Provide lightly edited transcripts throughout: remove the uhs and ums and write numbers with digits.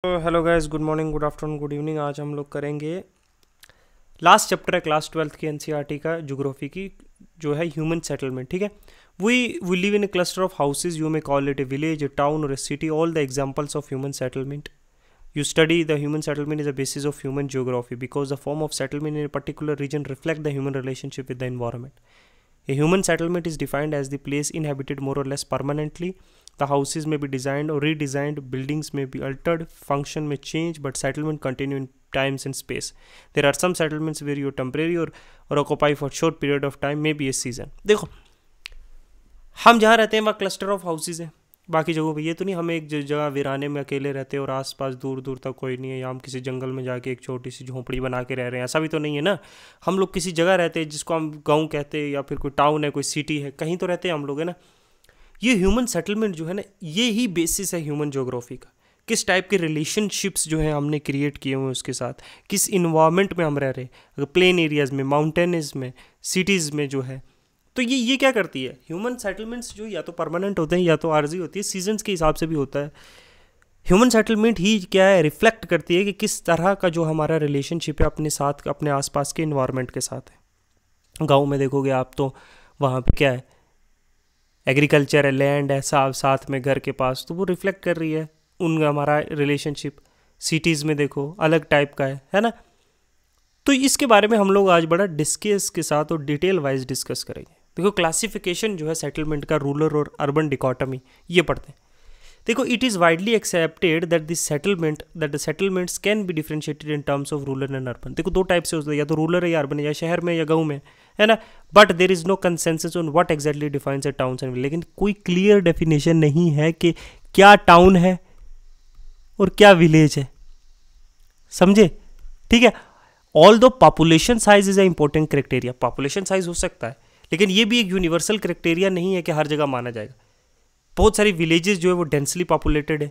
Hello guys, good morning, good afternoon, good evening. आज हम लोग करेंगे लास्ट चैप्टर है क्लास 12th की एनसीईआरटी का ज्योग्राफी की, जो है ह्यूमन सेटलमेंट। ठीक है, we live in a cluster of houses, you may call it a village, a town और a city, all the examples of human settlement. You study the human settlement is a basis of human geography because the form of settlement in a particular region reflect the human relationship with the environment. A human settlement is defined as the place inhabited more or less permanently. The houses may be designed or redesigned, buildings may be altered, function may change, but settlement continue in times and space. There are some settlements where you temporary or occupy for short period of time, maybe a season. देखो, हम जहाँ रहते हैं वहाँ cluster of houses है, बाकी जगहों पे ये तो नहीं हम एक जगह वीराने में अकेले रहते हैं और आसपास दूर दूर तक कोई नहीं है, या हम किसी जंगल में जाके एक छोटी सी झोंपड़ी बना के रह रहे हैं, ऐसा भी तो नहीं है ना। हम लोग किसी जगह रहते हैं जिसको हम गांव कहते हैं, या फिर कोई टाउन है, कोई सिटी है, कहीं तो रहते हैं हम लोग, है ना। ये ह्यूमन सेटलमेंट जो है ना, ये ही बेसिस है ह्यूमन ज्योग्राफी का। किस टाइप के रिलेशनशिप्स जो है हमने क्रिएट किए हुए उसके साथ, किस इन्वायरमेंट में हम रह रहे हैं, प्लेन एरियाज़ में, माउंटेन्स में, सिटीज़ में जो है। तो ये क्या करती है, ह्यूमन सेटलमेंट्स जो या तो परमानेंट होते हैं या तो आर्जी होती है, सीजन्स के हिसाब से भी होता है। ह्यूमन सेटलमेंट ही क्या है, रिफ्लेक्ट करती है कि किस तरह का जो हमारा रिलेशनशिप है अपने साथ, अपने आसपास के इन्वायरमेंट के साथ है। गांव में देखोगे आप तो वहाँ पे क्या है, एग्रीकल्चर है, लैंड है, साथ में घर के पास, तो वो रिफ्लेक्ट कर रही है उनका हमारा रिलेशनशिप। सिटीज़ में देखो अलग टाइप का है ना। तो इसके बारे में हम लोग आज बड़ा डिस्कस के साथ और डिटेल वाइज डिस्कस करेंगे। देखो, क्लासिफिकेशन जो है सेटलमेंट का, रूरल और अर्बन डिकोटमी, ये पढ़ते हैं। देखो, it is widely accepted that the settlements can be differentiated in terms of rural and urban. देखो, दो टाइप से होता है, या तो रूरल है या अर्बन है, या शहर में या गाँव में, है ना। But there is no consensus on what exactly defines a towns and, लेकिन कोई क्लियर डेफिनेशन नहीं है कि क्या टाउन है और क्या विलेज है, समझे। ठीक है, ऑल दो population size is a important criteria, population size हो सकता है, लेकिन ये भी एक यूनिवर्सल क्राइटेरिया नहीं है कि हर जगह माना जाएगा। बहुत सारी विलेजेस जो है वो डेंसली पॉपुलेटेड है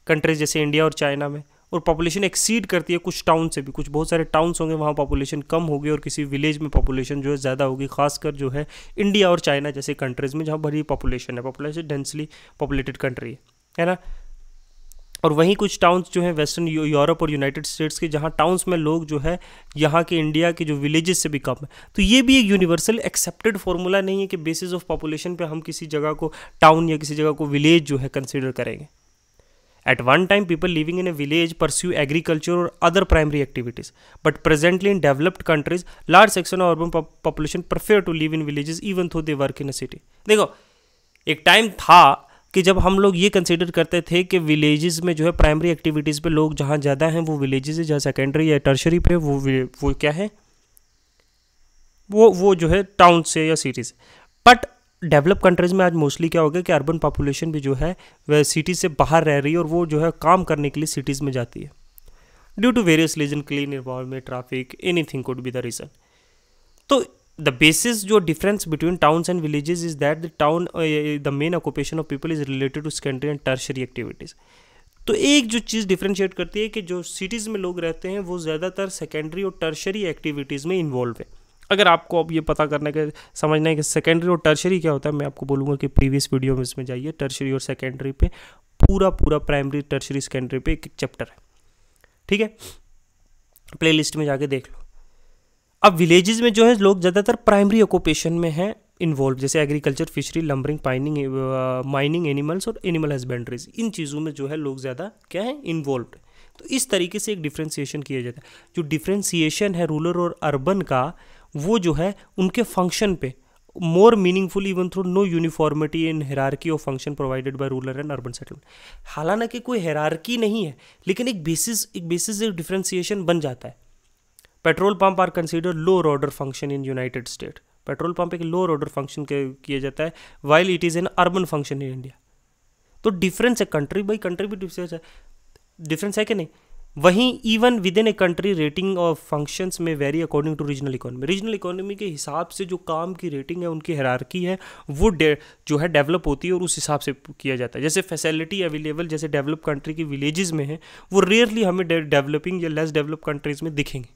कंट्रीज जैसे इंडिया और चाइना में, और पॉपुलेशन एक्सीड करती है कुछ टाउन से भी। कुछ बहुत सारे टाउन्स होंगे वहाँ पॉपुलेशन कम होगी और किसी विलेज में पॉपुलेशन जो है ज़्यादा होगी, खासकर जो है इंडिया और चाइना जैसे कंट्रीज़ में जहाँ बड़ी पॉपुलेशन है, पॉपुलेशन डेंसली पॉपुलेटेड कंट्री है ना। और वहीं कुछ टाउन्स जो हैं वेस्टर्न यूरोप और यूनाइटेड स्टेट्स के, जहाँ टाउन्स में लोग जो है यहाँ के इंडिया के जो विलेजेस से भी कम है। तो ये भी एक यूनिवर्सल एक्सेप्टेड फार्मूला नहीं है कि बेसिस ऑफ पॉपुलेशन पे हम किसी जगह को टाउन या किसी जगह को विलेज जो है कंसिडर करेंगे। At one time people living in a village pursue agriculture और other primary activities, but presently in developed countries large section of urban population prefer to live in villages even though they work in a city. देखो, एक time था कि जब हम लोग ये consider करते थे कि विलेजेस में जो है प्राइमरी एक्टिविटीज़ पे लोग जहाँ ज़्यादा हैं वो विलेजेस है, जहाँ सेकेंडरी या टर्शरी पे वो क्या है, वो जो है टाउन से या सिटी से। बट डेवलप कंट्रीज़ में आज मोस्टली क्या हो गया कि अर्बन पॉपुलेशन भी जो है वह सिटी से बाहर रह रही है और वो जो है काम करने के लिए सिटीज़ में जाती है, due to various reason, clean environment, traffic, anything could be the reason. तो the basis जो difference between towns and villages is that the main occupation of people is related to secondary and tertiary activities. तो एक जो चीज़ differentiate करती है कि जो cities में लोग रहते हैं वो ज़्यादातर सेकेंडरी और टर्शरी एक्टिविटीज़ में इन्वॉल्व है। अगर आपको अब ये पता करना है, समझना है कि सेकेंडरी और टर्शरी क्या होता है, मैं आपको बोलूँगा कि प्रीवियस वीडियो में इसमें जाइए, टर्शरी और सेकेंडरी पे पूरा प्राइमरी, टर्शरी, सेकेंडरी पे एक चैप्टर है, ठीक है, प्ले लिस्ट में जाके देख लो। अब विलेजेस में जो है लोग ज़्यादातर प्राइमरी ऑक्यूपेशन में हैं इन्वॉल्व, जैसे agriculture, fishery, lumbering, mining, animals और एनिमल हस्बेंड्रीज, इन चीज़ों में जो है लोग ज़्यादा क्या है, इन्वॉल्व। तो इस तरीके से एक डिफ्रेंसिएशन किया जाता है। जो डिफ्रेंसिएशन है रूरल और अर्बन का, वो जो है उनके फंक्शन पे more meaningful even through no uniformity in hierarchy of function provided by rural and urban settlement. हालांकि कोई हेरार्की नहीं है, लेकिन एक बेसिस डिफ्रेंसिएशन बन जाता है। Petrol pump are consider lower order function in United State, petrol pump एक लोअर ऑर्डर फंक्शन किया जाता है, while it is an urban function in India. तो डिफरेंस है, कंट्री बाई कंट्री भी डिफरेंस है कि नहीं। वहीं even within a country rating of functions में vary according to regional economy, regional economy के हिसाब से जो काम की रेटिंग है, उनकी हायरार्की है, वो जो है डेवलप होती है और उस हिसाब से किया जाता है। जैसे फैसिलिटी अवेलेबल जैसे डेवलप कंट्री की विलेजेस में है, वो रेयरली हमें डेवलपिंग या लेस डेवलप कंट्रीज में दिखेंगे।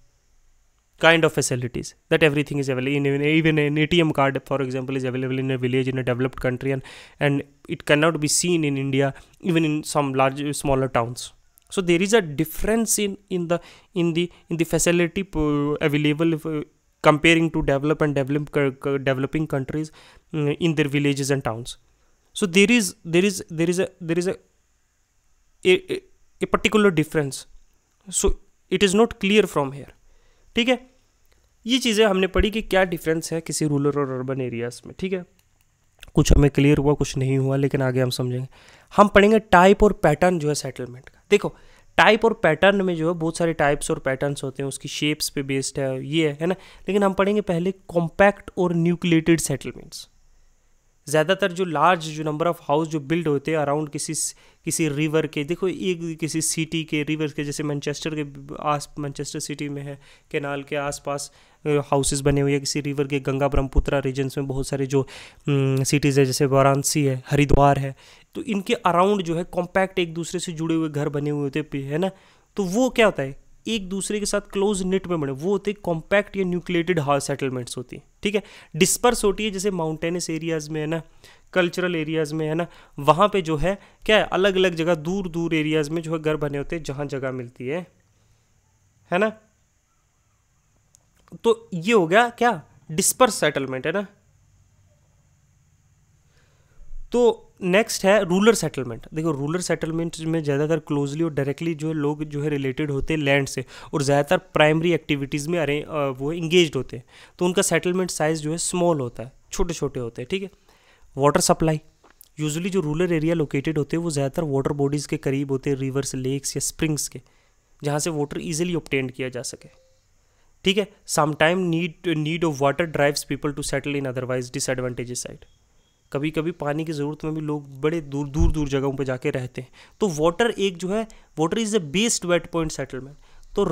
kind of facilities that everything is available, even an ATM card for example is available in a village in a developed country, and it cannot be seen in India even in some large smaller towns, So there is a difference in the facility available comparing to developing countries in their villages and towns. So there is a particular difference. So it is not clear from here. ठीक है, ये चीज़ें हमने पढ़ी कि क्या difference है किसी रूरल और अर्बन एरियाज में. ठीक है, कुछ हमें क्लियर हुआ, कुछ नहीं हुआ, लेकिन आगे हम समझेंगे. हम पढ़ेंगे टाइप और पैटर्न जो है सेटलमेंट का. देखो, टाइप और पैटर्न में जो है बहुत सारे टाइप्स और पैटर्न्स होते हैं, उसकी शेप्स पे बेस्ड है, ये है ना. लेकिन हम पढ़ेंगे पहले कॉम्पैक्ट और न्यूक्लिएटेड सेटलमेंट्स. ज़्यादातर जो लार्ज जो नंबर ऑफ हाउस जो बिल्ड होते हैं अराउंड किसी रिवर के. देखो, एक किसी सिटी के रिवर के, जैसे मैनचेस्टर सिटी में है, कैनाल के आसपास हाउसेस बने हुए हैं. किसी रिवर के गंगा ब्रह्मपुत्रा रीजन्स में बहुत सारे जो सिटीज़ है, जैसे वाराणसी है, हरिद्वार है, तो इनके अराउंड जो है कॉम्पैक्ट एक दूसरे से जुड़े हुए घर बने हुए होते है ना. तो वो क्या होता है, एक दूसरे के साथ क्लोज निट में बने, वो होते हैं कॉम्पैक्ट या न्यूक्लिएटेड सेटलमेंट्स होती हैं. ठीक है, डिस्पर्स होती है जैसे माउंटेनस एरियाज़ में है ना, कल्चरल एरियाज़ में है ना, वहाँ पे जो है क्या है, अलग अलग जगह दूर दूर एरियाज़ में जो है घर बने होते हैं जहाँ जगह मिलती है ना. तो ये हो गया क्या, डिस्पर्स सेटलमेंट है ना. तो नेक्स्ट है रूरल सेटलमेंट. देखो, रूरल सेटलमेंट में ज़्यादातर क्लोजली और डायरेक्टली जो है लोग जो है रिलेटेड होते हैं लैंड से, और ज़्यादातर प्राइमरी एक्टिविटीज़ में वो इंगेज्ड होते हैं. तो उनका सेटलमेंट साइज़ जो है स्मॉल होता है, छोटे छोटे होते हैं. ठीक है, वाटर सप्लाई, यूजुअली जो रूरल एरिया लोकेटेड होते हैं वो ज़्यादातर वाटर बॉडीज़ के करीब होते हैं, रिवर्स, लेक्स या स्प्रिंग्स के, जहाँ से वाटर ईजिली ऑब्टेन किया जा सके. ठीक है, sometime need of water drives people to settle in otherwise disadvantages side. कभी कभी पानी की ज़रूरत में भी लोग बड़े दूर दूर जगहों पे जाके रहते हैं. तो वाटर एक जो है, water is the based wet point settlement. तो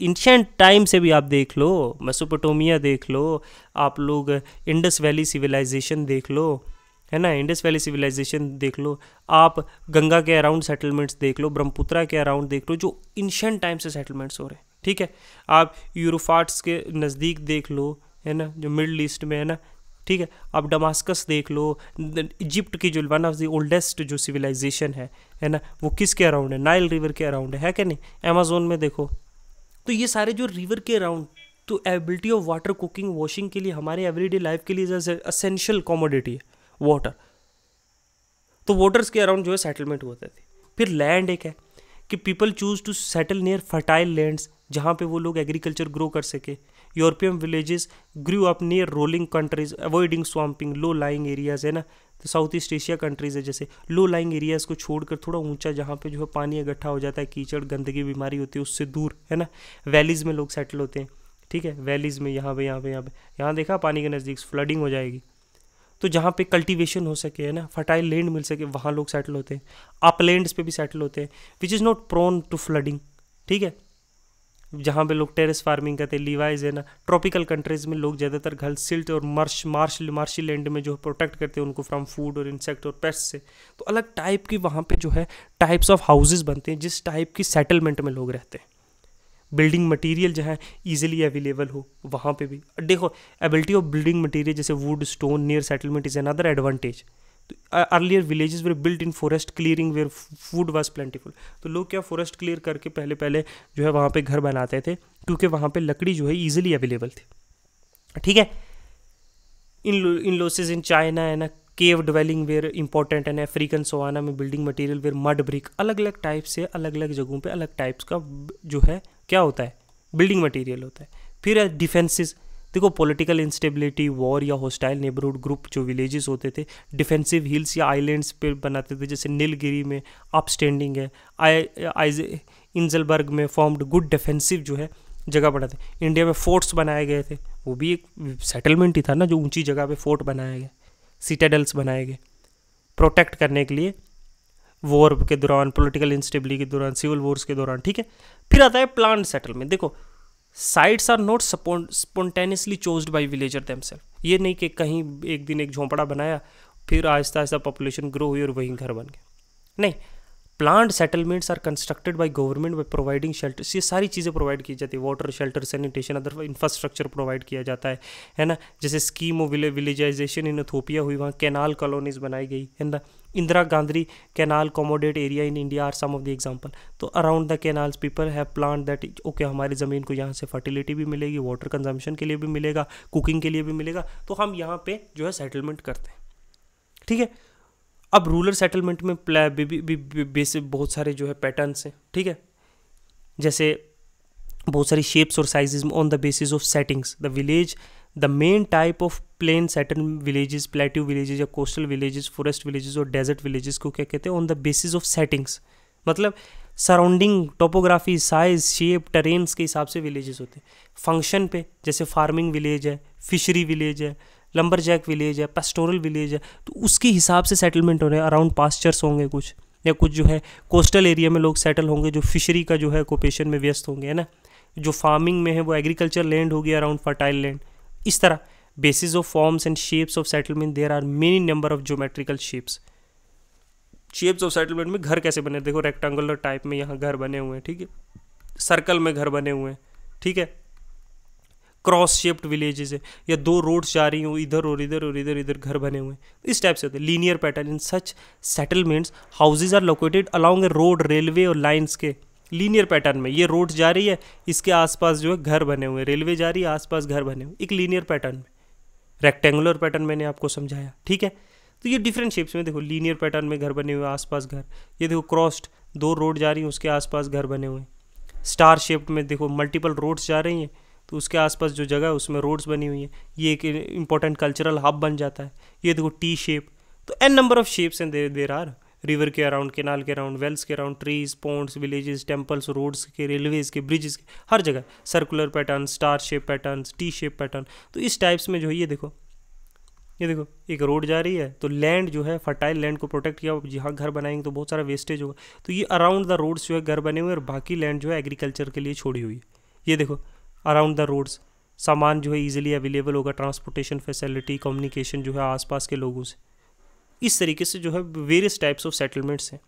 एंशिएंट टाइम से भी आप देख लो, मेसोपोटामिया देख लो, आप लोग इंडस वैली सिविलाइजेशन देख लो, है ना, इंडस वैली सिविलाइजेशन देख लो, आप गंगा के अराउंड सेटलमेंट्स देख लो, ब्रह्मपुत्रा के अराउंड देख लो, जो एंशिएंट टाइम से सेटलमेंट्स हो रहे हैं. ठीक है, आप यूरोफाट्स के नज़दीक देख लो, है ना, जो मिडल ईस्ट में है ना. ठीक है, आप डमास्कस देख लो, इजिप्ट की जो वन ऑफ द ओल्डेस्ट जो सिविलाइजेशन है ना, वो किसके अराउंड है, नाइल रिवर के अराउंड है क्या नहीं, अमेज़न में देखो. तो ये सारे जो रिवर के अराउंड, तो ability of water cooking washing के लिए, हमारे एवरीडे लाइफ के लिए असेंशियल कॉमोडिटी है वाटर. तो वाटर्स के अराउंड जो है सेटलमेंट होते थे. फिर लैंड एक है कि people choose to settle near fertile lands, जहाँ पे वो लोग एग्रीकल्चर ग्रो कर सके. European villages grew up near rolling countries avoiding swamping low lying areas, है ना. तो साउथ ईस्ट एशिया कंट्रीज है, जैसे लो लाइंग एरियाज़ को छोड़कर थोड़ा ऊंचा, जहाँ पे जो है पानी इकट्ठा हो जाता है, कीचड़ गंदगी बीमारी होती है, उससे दूर, है ना. वैलीज़ में लोग सेटल होते हैं. ठीक है, वैलीज़ में यहाँ देखा पानी के नज़दीक फ्लडिंग हो जाएगी, तो जहाँ पे कल्टीवेशन हो सके, है ना, फर्टाइल लैंड मिल सके, वहाँ लोग सेटल होते हैं. अपलैंड्स पे भी सेटल होते हैं, which is not prone to flooding. ठीक है, जहाँ पे लोग टेरेस फार्मिंग करते हैं, लीवाइज, है ना. ट्रॉपिकल कंट्रीज़ में लोग ज़्यादातर घर सिल्ट और मार्शी लैंड में जो प्रोटेक्ट करते हैं उनको फ्रॉम फूड और इंसेक्ट और पेस्ट से. तो अलग टाइप की वहाँ पे जो है टाइप्स ऑफ हाउसेज बनते हैं, जिस टाइप की सेटलमेंट में लोग रहते हैं. बिल्डिंग मटेरियल जहाँ ईजिली अवेलेबल हो, वहाँ पे भी देखो, एबिलिटी ऑफ बिल्डिंग मटेरियल जैसे wood, stone near settlement is another advantage. Earlier villages were built in forest clearing where food was plentiful. तो लोग क्या फॉरेस्ट क्लियर करके पहले जो है वहाँ पे घर बनाते थे, क्योंकि वहाँ पे लकड़ी जो है ईजिली अवेलेबल थी. ठीक है, इन लॉसेज इन चाइना, है ना, केव ड्वेलिंग वेयर इंपॉर्टेंट, है ना. अफ्रीकन सोवाना में building material were mud brick. अलग अलग टाइप से अलग अलग जगहों पे अलग टाइप्स का जो है क्या होता है, बिल्डिंग मटेरियल होता है. फिर है डिफेंसेस. देखो, पॉलिटिकल इंस्टेबिलिटी, वॉर या हॉस्टाइल नेबरहुड ग्रुप जो विलेजेस होते थे, डिफेंसिव हिल्स या आइलैंड्स पे बनाते थे, जैसे नीलगिरी में अपस्टैंडिंग है, इंजलबर्ग में फॉर्म्ड गुड डिफेंसिव जो है जगह बनाते. इंडिया में फोर्ट्स बनाए गए थे, वो भी एक सेटलमेंट ही था ना, जो ऊंची जगह पे फोर्ट बनाया गया, सिटाडेल्स बनाए गए प्रोटेक्ट करने के लिए वॉर के दौरान, पॉलिटिकल इंस्टेबिलिटी के दौरान, सिविल वॉर्स के दौरान. ठीक है, फिर आता है प्लान सेटलमेंट. देखो, sites are not spontaneously chosen by villager themselves. ये नहीं कि कहीं एक दिन एक झोंपड़ा बनाया, फिर आहिस्ता आहिस्ता पॉपुलेशन ग्रो हुई और वहीं घर बन गए. नहीं, planned settlements are constructed by government by providing shelters. ये सारी चीज़ें प्रोवाइड की जाती है, water, shelter, sanitation, other infrastructure provide किया जाता है ना. जैसे scheme of villagisation in Ethiopia हुई, वहाँ कैनाल कॉलोनीज बनाई गई, है ना. Indira Gandhi canal command area in India are some of the example. तो around the canals people have plant that okay, हमारी ज़मीन को यहाँ से फर्टिलिटी भी मिलेगी, वाटर कंजम्पशन के लिए भी मिलेगा, कुकिंग के लिए भी मिलेगा, तो हम यहाँ पे जो है सेटलमेंट करते हैं। ठीक है, अब रूरल सेटलमेंट में बेसिक बहुत सारे जो है पैटर्न्स हैं। ठीक है, जैसे बहुत सारी शेप्स और sizes on the basis of settings. The village, the main type of plain settle villages, plateau villages या कोस्टल विलेजेस, फॉरेस्ट विलेजेस और डेजर्ट विलेजेस को क्या कहते हैं? On the basis of settings, मतलब surrounding, topography, size, shape, terrains के हिसाब से विलेजेस होते हैं। फंक्शन पे जैसे फार्मिंग विलेज है, फिशरी विलेज है, लंबरजैक विलेज है, पेस्टोरल विलेज है, तो उसके हिसाब से सेटलमेंट हो रहे हैं। अराउंड पास्चर्स होंगे कुछ, या कुछ जो है कोस्टल एरिया में लोग सेटल होंगे जो फिशरी का जो है ऑक्यूपेशन में व्यस्त होंगे, है ना। जो फार्मिंग में है वो एग्रीकल्चर लैंड होगी, अराउंड फर्टाइल लैंड। इस तरह basis of forms and shapes of settlement there are many number of geometrical shapes of settlement में घर कैसे बने, देखो रेक्टेंगुलर टाइप में यहाँ घर बने हुए हैं, ठीक है, सर्कल में घर बने हुए हैं, ठीक है, क्रॉस शेप्ड विलेजेस है, या दो रोड्स जा रही हूँ, इधर और इधर और इधर इधर घर बने हुए हैं, इस टाइप से होते हैं। Linear pattern, in such settlements houses are located along a road, railway और लाइन्स के लीनियर पैटर्न में। ये रोड जा रही है, इसके आसपास जो है घर बने हुए, रेलवे जा रही है, आसपास घर बने हुए, एक लीनियर पैटर्न में। रेक्टेंगुलर पैटर्न मैंने आपको समझाया, ठीक है। तो ये डिफरेंट शेप्स में देखो, लीनियर पैटर्न में घर बने हुए, आसपास घर, ये देखो क्रॉस्ड, दो रोड जा रही हैं, उसके आसपास घर बने हुए। स्टार शेप्ड में देखो मल्टीपल रोड्स जा रही हैं, तो उसके आसपास जो जगह है उसमें रोड्स बनी हुई हैं, ये एक इंपॉर्टेंट कल्चरल हब बन जाता है। ये देखो टी शेप, तो an number of shapes and there are, river के अराउंड, केनाल के अराउंड, वेल्स के अराउंड, trees, ponds, villages, temples, roads के, रेलवेज के, ब्रिजेस के, हर जगह circular pattern, star shape pattern, T shape pattern. तो इस टाइप्स में जो है ये देखो एक रोड जा रही है, तो लैंड जो है फर्टाइल लैंड को प्रोटेक्ट किया, जहाँ घर बनाएंगे तो बहुत सारा वेस्टेज होगा, तो ये अराउंड द रोड्स जो है घर बने हुए, और बाकी लैंड जो है एग्रीकल्चर के लिए छोड़ी हुई है। ये देखो अराउंड द रोड्स सामान जो है ईजिली अवेलेबल होगा, ट्रांसपोर्टेशन फैसिलिटी, कम्युनिकेशन जो है आसपास के लोगों से। इस तरीके से जो है वेरियस टाइप्स ऑफ सेटलमेंट्स हैं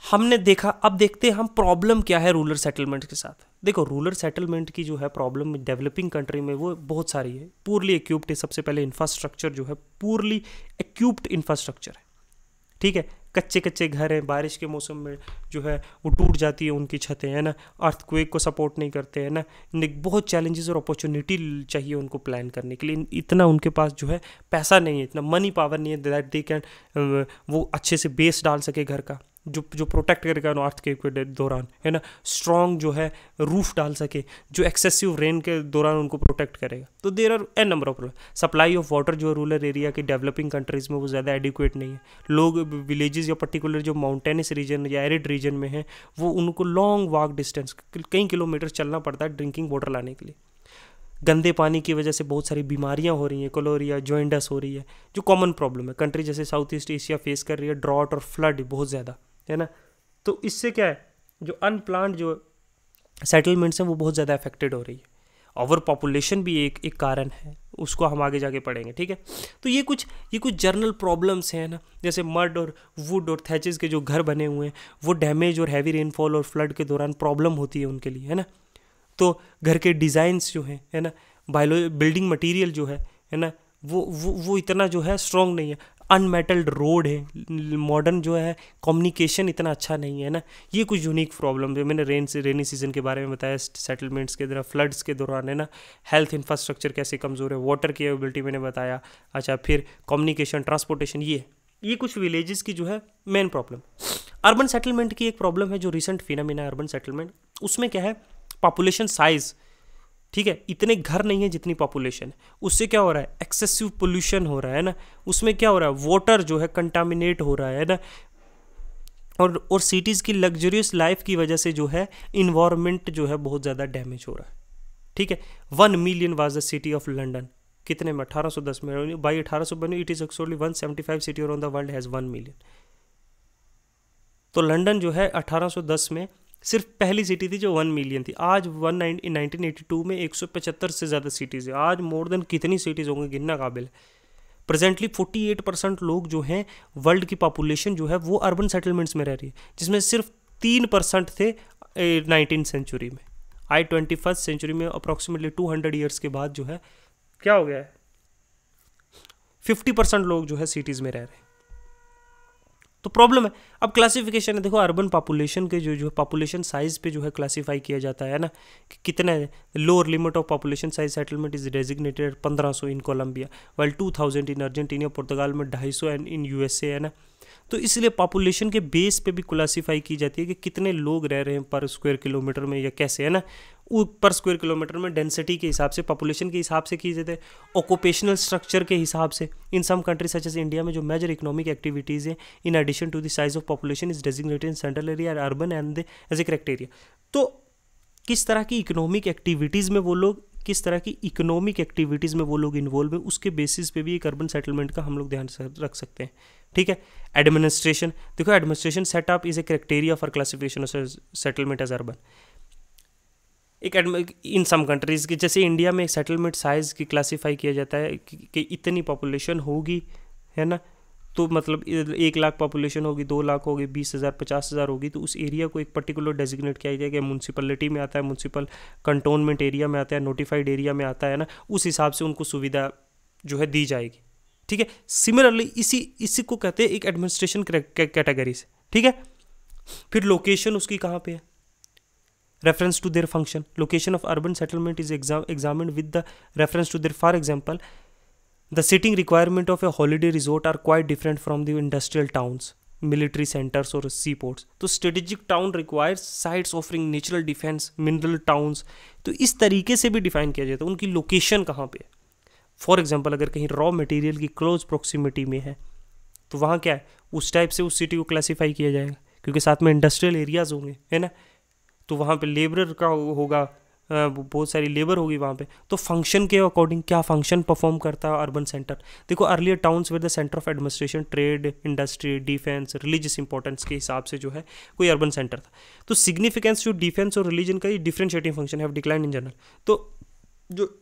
हमने देखा। अब देखते हैं हम प्रॉब्लम क्या है रूरल सेटलमेंट के साथ। देखो रूरल सेटलमेंट की जो है प्रॉब्लम डेवलपिंग कंट्री में वो बहुत सारी है। पूरली एक्यूप्ड है, सबसे पहले इंफ्रास्ट्रक्चर जो है पूरली एक्यूप्ड इंफ्रास्ट्रक्चर है, ठीक है। कच्चे कच्चे घर हैं, बारिश के मौसम में जो है वो टूट जाती है उनकी छतें, है ना, अर्थक्वेक को सपोर्ट नहीं करते, है ना, बहुत चैलेंजेस और अपॉर्चुनिटी चाहिए उनको प्लान करने के लिए। इतना उनके पास जो है पैसा नहीं है, इतना मनी पावर नहीं है दैट दे कैन वो अच्छे से बेस डाल सके घर का, जो प्रोटेक्ट करेगा अर्थक्वेक के दौरान, है ना, स्ट्रॉन्ग जो है रूफ डाल सके जो एक्सेसिव रेन के दौरान उनको प्रोटेक्ट करेगा। तो there are an number of problem. Supply of water जो रूरल एरिया की डेवलपिंग कंट्रीज़ में वो ज़्यादा एडिक्वेट नहीं है। लोग विलेजेस या पर्टिकुलर जो माउंटेनस रीजन या एरिड रीजन में है वो उनको लॉन्ग वॉक डिस्टेंस कई किलोमीटर चलना पड़ता है ड्रिंकिंग वाटर लाने के लिए। गंदे पानी की वजह से बहुत सारी बीमारियां हो रही हैं, कोलोरिया, जॉइंडस हो रही है, जो कॉमन प्रॉब्लम है कंट्री जैसे साउथ ईस्ट एशिया फेस कर रही है, ड्रॉट और फ्लड बहुत ज़्यादा, है ना। तो इससे क्या है, जो अनप्लान्ड जो सेटलमेंट्स हैं वो बहुत ज़्यादा अफेक्टेड हो रही है। ओवर पॉपुलेशन भी एक कारण है, उसको हम आगे जाके पढ़ेंगे, ठीक है। तो ये कुछ जर्नल प्रॉब्लम्स हैं ना, जैसे मड और वुड और थैचेस के जो घर बने हुए हैं वो डैमेज और हैवी रेनफॉल और फ्लड के दौरान प्रॉब्लम होती है उनके लिए, है ना। तो घर के डिज़ाइंस जो हैं, है ना, बिल्डिंग मटेरियल जो है ना, वो इतना जो है स्ट्रॉन्ग नहीं है। अनमेटल्ड रोड है, मॉडर्न जो है कम्युनिकेशन इतना अच्छा नहीं है ना। ये कुछ यूनिक प्रॉब्लम है। मैंने रेनी सीजन के बारे में बताया, सेटलमेंट्स के दौरान, फ्लड्स के दौरान, है ना। हेल्थ इंफ्रास्ट्रक्चर कैसे कमज़ोर है, वाटर की अवेलेबिलिटी मैंने बताया। अच्छा, फिर कम्युनिकेशन, ट्रांसपोर्टेशन, ये कुछ विलेजेस की जो है मेन प्रॉब्लम। अर्बन सेटलमेंट की एक प्रॉब्लम है जो रिसेंट फिनोमेना है अर्बन सेटलमेंट, उसमें क्या है, पॉपुलेशन साइज, ठीक है, इतने घर नहीं है जितनी पॉपुलेशन है। उससे क्या हो रहा है, एक्सेसिव पोल्यूशन हो रहा है ना। उसमें क्या हो रहा है, वाटर जो है कंटामिनेट हो रहा है ना। और सिटीज़ की लग्जरियस लाइफ की वजह से जो है इन्वायरमेंट जो है बहुत ज़्यादा डैमेज हो रहा है, ठीक है। 1 million was the city of London, कितने में, 1810 में, बाई 1800 बनी। It is actually 175 city around the world has 1 million. तो लंदन जो है 1810 में सिर्फ पहली सिटी थी जो 1 मिलियन थी। आज 1982 में 175 से ज़्यादा सिटीज़ है। आज मोर देन कितनी सिटीज़ होंगी गिनना काबिल है। प्रेजेंटली 48% लोग जो हैं वर्ल्ड की पॉपुलेशन जो है वो अर्बन सेटलमेंट्स में रह रही है, जिसमें सिर्फ 3% थे 19th सेंचुरी में। आज 21st सेंचुरी में अप्रॉक्सीमेटली 200 ईयर्स के बाद जो है क्या हो गया है, 50% लोग जो है सिटीज़ में रह रहे हैं। तो प्रॉब्लम है। अब क्लासिफिकेशन है, देखो अर्बन पॉपुलेशन के जो पॉपुलेशन साइज पे जो है क्लासीफाई किया जाता है ना, कि कितना lower limit of population size settlement is designated 1500 in Colombia, while 2000 in Argentina, पुर्तगाल में 250 एंड इन यूएसए, है ना। तो इसलिए पॉपुलेशन के बेस पे भी क्लासीफाई की जाती है कि कितने लोग रह रहे हैं पर स्क्वायर किलोमीटर में, या कैसे, है ना। पर स्क्वायर किलोमीटर में डेंसिटी के हिसाब से, पॉपुलेशन के हिसाब से की जाती है, ऑक्यूपेशनल स्ट्रक्चर के हिसाब से। In some countries such as India में जो मेजर इकोनॉमिक एक्टिविटीज़ हैं in addition to the size of population is designated in central area urban and as a criteria. तो किस तरह की इकोनॉमिक एक्टिविटीज़ में वो लोग इन्वॉल्व हैं, उसके बेसिस पे भी एक अर्बन सेटलमेंट का हम लोग ध्यान रख सकते हैं, ठीक है। एडमिनिस्ट्रेशन, देखो administration setup is a criteria for classification of settlement as urban. In some countries की, जैसे इंडिया में सेटलमेंट साइज़ की क्लासीफाई किया जाता है कि इतनी पॉपुलेशन होगी, है ना, तो मतलब 1 लाख पॉपुलेशन होगी, 2 लाख होगी, 20,000 50,000 होगी, तो उस एरिया को एक पर्टिकुलर डेजिग्नेट किया जाएगा। म्यूनसिपलिटी में आता है, म्यूनसिपल कंटोनमेंट एरिया में आता है, नोटिफाइड एरिया में आता है ना, उस हिसाब से उनको सुविधा जो है दी जाएगी, ठीक है। सिमिलरली इसी को कहते हैं एक एडमिनिस्ट्रेशन कैटेगरी से, ठीक है। फिर लोकेशन उसकी कहाँ पे है, reference to their function. Location of urban settlement is examined with the reference to their, for example, the sitting requirement of a holiday resort are quite different from the industrial towns, military centers or seaports. तो strategic town requires sites offering natural defense, mineral towns. तो इस तरीके से भी define किया जाता है उनकी लोकेशन कहाँ पे है। फॉर एग्जाम्पल अगर कहीं रॉ मटेरियल की क्लोज प्रोक्सिमिटी में है तो वहाँ क्या है, उस टाइप से उस सिटी को क्लासीफाई किया जाएगा, क्योंकि साथ में इंडस्ट्रियल एरियाज होंगे, है ना। तो वहाँ पे लेबर का होगा, बहुत सारी लेबर होगी वहाँ पे। तो फंक्शन के अकॉर्डिंग क्या फंक्शन परफॉर्म करता है अर्बन सेंटर। देखो earlier towns with the centre of administration, trade, industry, defence, religious importance के हिसाब से जो है कोई अर्बन सेंटर था। तो सिग्निफिकेंस जो डिफेंस और रिलीजन का, ये differentiating function have decline in general. तो जो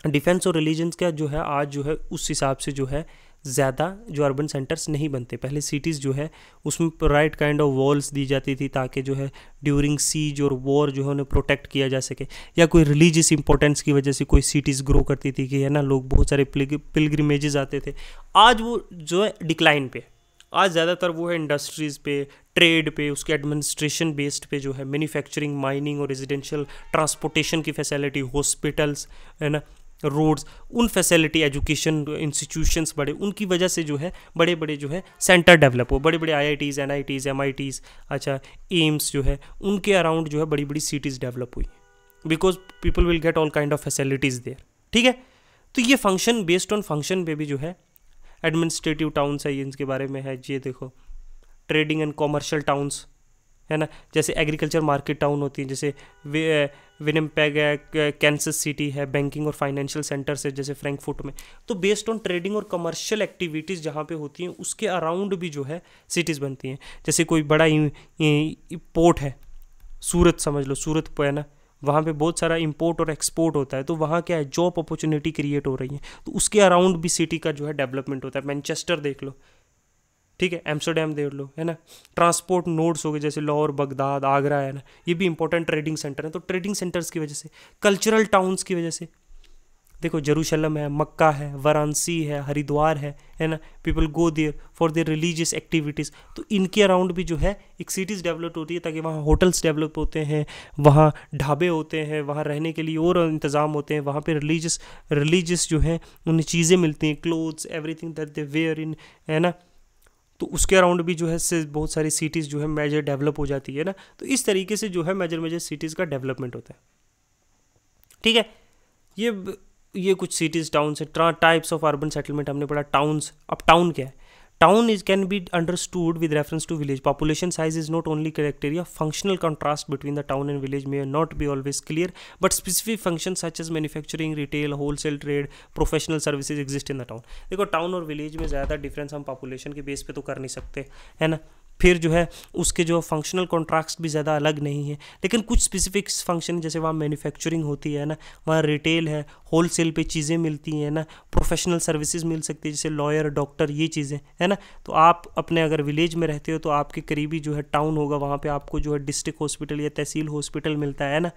डिफेंस और रिलीजन्स का जो है आज जो है उस हिसाब से जो है ज़्यादा जो अर्बन सेंटर्स नहीं बनते। पहले सिटीज़ जो है उसमें राइट काइंड ऑफ वॉल्स दी जाती थी ताकि जो है ड्यूरिंग सीज और वॉर जो है उन्हें प्रोटेक्ट किया जा सके, या कोई रिलीजियस इंपॉर्टेंस की वजह से कोई सिटीज़ ग्रो करती थी कि है ना, लोग बहुत सारे पिलग्रिमेजेस आते थे। आज वो जो है डिक्लाइन पे, आज ज़्यादातर वो है इंडस्ट्रीज़ पे, ट्रेड पे, उसके एडमिनिस्ट्रेशन बेस्ड पे जो है, मैन्युफैक्चरिंग, माइनिंग और रेजिडेंशियल, ट्रांसपोर्टेशन की फैसिलिटी, हॉस्पिटल्स, है ना, रोड्स, उन फैसिलिटी, एजुकेशन इंस्टीट्यूशंस बड़े, उनकी वजह से जो है बड़े बड़े जो है सेंटर डेवलप हो, बड़े बड़े IITs, NITs, MITs, अच्छा एम्स जो है उनके अराउंड जो है बड़ी बड़ी सिटीज़ डेवलप हुई, because people will get all kind of facilities there, ठीक है। तो ये फंक्शन बेस्ड ऑन फंक्शन पे भी जो है एडमिनिस्ट्रेटिव टाउन्स है, इनके बारे में है। ये देखो ट्रेडिंग एंड कॉमर्शियल टाउन्स, है ना, जैसे एग्रीकल्चर मार्केट टाउन होती है, जैसे विनिपेग है, कैंसस सिटी है, बैंकिंग और फाइनेंशियल सेंटर्स है जैसे फ्रैंकफर्ट में। तो बेस्ड ऑन ट्रेडिंग और कमर्शियल एक्टिविटीज़ जहाँ पे होती हैं उसके अराउंड भी जो है सिटीज़ बनती हैं। जैसे कोई बड़ा पोर्ट है, सूरत समझ लो, सूरत पे है ना, वहाँ पे बहुत सारा इंपोर्ट और एक्सपोर्ट होता है, तो वहाँ क्या है, जॉब अपॉर्चुनिटी क्रिएट हो रही है, तो उसके अराउंड भी सिटी का जो है डेवलपमेंट होता है। मैनचेस्टर देख लो, ठीक है, एम्स्टरडेम देख लो, है ना। ट्रांसपोर्ट नोड्स हो गए जैसे लाहौर, बगदाद, आगरा, है ना, ये भी इंपॉर्टेंट ट्रेडिंग सेंटर है। तो ट्रेडिंग सेंटर्स की वजह से, कल्चरल टाउन्स की वजह से, देखो जेरूशलम है, मक्का है, वाराणसी है, हरिद्वार है ना, people go there for their religious activities. तो इनके अराउंड भी जो है एक सिटीज़ डेवलप होती है, ताकि वहाँ होटल्स डेवलप होते हैं, वहाँ ढाबे होते हैं, वहाँ रहने के लिए और इंतज़ाम होते हैं, वहाँ पे रिलीजियस जो है उन्हें चीज़ें मिलती हैं, clothes, everything that they wear in, है ना। तो उसके अराउंड भी जो है से बहुत सारी सिटीज़ जो है मेजर डेवलप हो जाती है ना। तो इस तरीके से जो है मेजर सिटीज़ का डेवलपमेंट होता है, ठीक है। ये कुछ सिटीज़, टाउन्स है। टाइप्स ऑफ अर्बन सेटलमेंट हमने पढ़ा। टाउन्स, अब टाउन क्या है? Town is can be understood with reference to village. Population size is not only criteria, functional contrast between the town and village may not be always clear, but specific functions such as manufacturing, retail, wholesale trade, professional services exist in the town. देखो town और village में ज़्यादा difference हम population के base पे तो कर नहीं सकते, है ना। फिर जो है उसके जो फंक्शनल कॉन्ट्रैक्ट्स भी ज़्यादा अलग नहीं है, लेकिन कुछ स्पेसिफिक फंक्शन जैसे वहाँ मैन्युफैक्चरिंग होती है ना, वहाँ रिटेल है, होलसेल पे चीज़ें मिलती हैं ना, प्रोफेशनल सर्विसेज मिल सकती है जैसे लॉयर, डॉक्टर, ये चीज़ें, है ना। तो आप अपने अगर विलेज में रहते हो तो आपके करीबी जो है टाउन होगा, वहाँ पे आपको जो है डिस्ट्रिक्ट हॉस्पिटल या तहसील हॉस्पिटल मिलता है ना।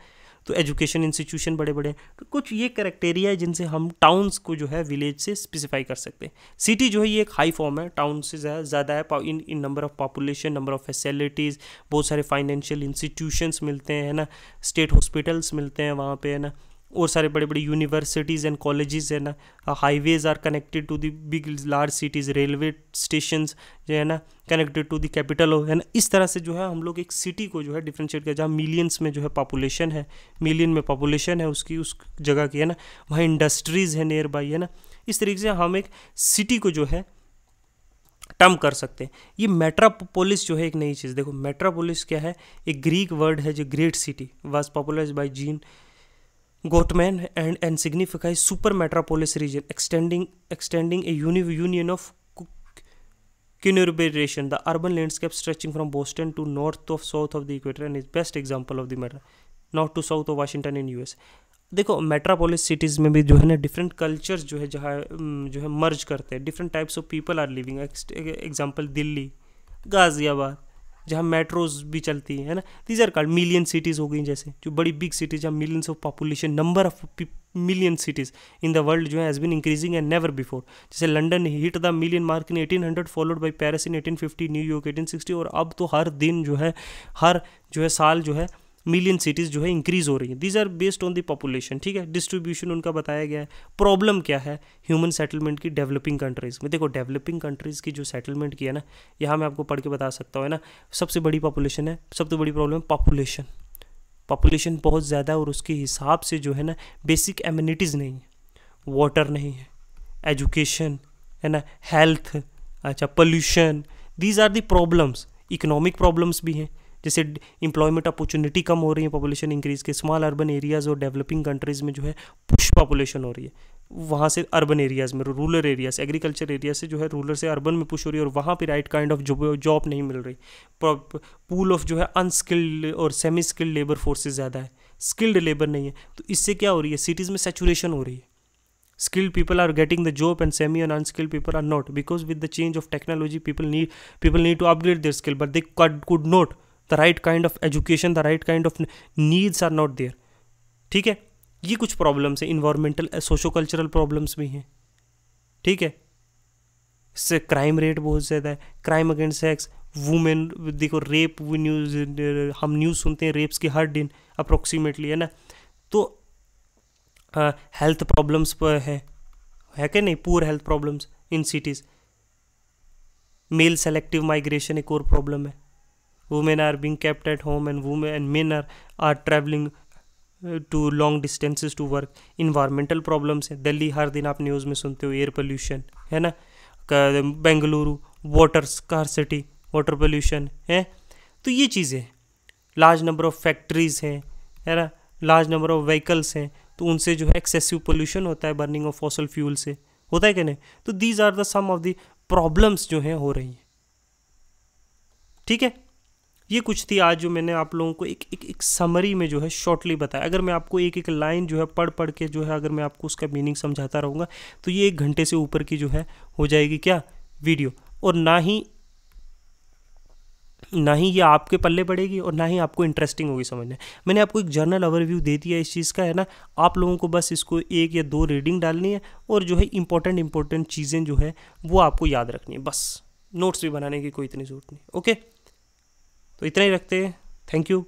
तो एजुकेशन इंस्टीट्यूशन बड़े बड़े हैं। तो कुछ ये कैरेक्टेरिया है जिनसे हम टाउन्स को जो है विलेज से स्पेसिफाई कर सकते हैं। सिटी जो है ये एक हाई फॉर्म है, टाउन से ज़्यादा है in number of population, number of facilities, बहुत सारे फाइनेंशियल इंस्टीट्यूशंस मिलते हैं, है ना, स्टेट हॉस्पिटल्स मिलते हैं वहाँ पे, है ना, और सारे बड़े बड़े यूनिवर्सिटीज़ एंड कॉलेजेस, है ना, highways are connected to the big large cities, railway stations जो है ना कनेक्टेड टू द कैपिटल हो, है ना। इस तरह से जो है हम लोग एक सिटी को जो है डिफ्रेंशिएट किया, जहाँ मिलियंस में जो है पॉपुलेशन है, मिलियन में पॉपुलेशन है उसकी, उस जगह की, है ना, वहाँ इंडस्ट्रीज़ है नियर बाई, है ना। इस तरीके से हम एक सिटी को जो है टर्म कर सकते हैं। ये मेट्रोपोलिस जो है एक नई चीज़, देखो मेट्रोपोलिस क्या है, एक ग्रीक वर्ड है जो great city was popularised by Jean Gottman and signifies super metropolis region extending a union of conurbation, the urban landscape stretching from Boston to north of south of the equator and is best example of the metro, north to south of Washington in US। देखो metropolis cities में भी जो है ना different cultures जो है जहाँ जो है मर्ज करते हैं, different types of people are living. Example Delhi, Ghaziabad, जहाँ मेट्रोज भी चलती है ना, these are called million cities हो गई, जैसे जो बड़ी बिग सिटीज जहाँ millions of population, number of million cities in the world जो है has been increasing and never before. जैसे London hit the million mark in 1800, followed by Paris in 1850, New York 1860, और अब तो हर दिन जो है हर जो है साल जो है मिलियन सिटीज़ जो है इंक्रीज़ हो रही है। These are based on the population, ठीक है। डिस्ट्रीब्यूशन उनका बताया गया है। प्रॉब्लम क्या है ह्यूमन सेटलमेंट की डेवलपिंग कंट्रीज़ में? देखो डेवलपिंग कंट्रीज़ की जो सेटलमेंट की है ना, यहाँ मैं आपको पढ़ के बता सकता हूँ, है ना। सबसे बड़ी पॉपुलेशन है, सबसे बड़ी प्रॉब्लम है पॉपुलेशन बहुत ज़्यादा है, और उसके हिसाब से जो है ना बेसिक एमिनिटीज़ नहीं है, वाटर नहीं है, एजुकेशन, है ना, हेल्थ, अच्छा, pollution, these are the problems. Economic problems भी हैं, जैसे एम्प्लॉयमेंट अपॉर्चुनिटी कम हो रही है पॉपुलेशन इंक्रीज़ के। स्मॉल अर्बन एरियाज़ और डेवलपिंग कंट्रीज़ में जो है पुश पॉपुलेशन हो रही है, वहाँ से अर्बन एरियाज़ में, रूरल एरियाज, एग्रीकल्चर एरिया से जो है रूरल से अर्बन में पुश हो रही है, और वहाँ पे राइट काइंड ऑफ जॉब नहीं मिल रही। पूल ऑफ जो है अनस्किल्ड और सेमी स्किल्ड लेबर फोर्सेज ज़्यादा है, स्किल्ड लेबर नहीं है। तो इससे क्या हो रही है, सिटीज़ में सैचुरेशन हो रही है। skilled people are getting the job and semi and unskilled people are not, because with the change of technology people need to upgrade their skill, but they could not, the right kind of education, the right kind of needs are not there, ठीक है। ये कुछ problems है, environmental socio cultural problems भी हैं, ठीक है। इससे क्राइम रेट बहुत ज़्यादा है, क्राइम अगेंस्ट सेक्स, वुमेन, देखो रेप, हम न्यूज़ सुनते हैं रेप्स की हर दिन अप्रोक्सीमेटली, है ना। तो हेल्थ प्रॉब्लम्स पर है कि नहीं, poor health problems in cities. Male selective migration एक और प्रॉब्लम है, women are being kept at home and men are travelling to long distances to work. Environmental problems है, दिल्ली हर दिन आप न्यूज़ में सुनते हो एयर पोल्यूशन, है ना, Bengaluru water scarcity, water pollution है। तो ये चीज़ें, लार्ज नंबर ऑफ फैक्ट्रीज़ हैं, है ना, लार्ज नंबर ऑफ व्हीकल्स हैं, तो उनसे जो है एक्सेसिव पोल्यूशन होता है, बर्निंग ऑफ फॉसल फ्यूल से होता है कि नहीं। तो these are the some of the problems जो हैं हो रही हैं, ठीक है। ये कुछ थी आज जो मैंने आप लोगों को एक समरी में जो है शॉर्टली बताया। अगर मैं आपको एक लाइन जो है पढ़ के जो है अगर मैं आपको उसका मीनिंग समझाता रहूँगा तो ये 1 घंटे से ऊपर की जो है हो जाएगी क्या वीडियो, और ना ही ये आपके पल्ले पड़ेगी और ना ही आपको इंटरेस्टिंग होगी समझने। मैंने आपको एक जर्नल ओवरव्यू दे दिया इस चीज़ का, है ना। आप लोगों को बस इसको 1 या 2 रीडिंग डालनी है और जो है इंपॉर्टेंट चीज़ें जो है वो आपको याद रखनी है, बस। नोट्स भी बनाने की कोई इतनी ज़रूरत नहीं, ओके। तो इतना ही रखते हैं, थैंक यू।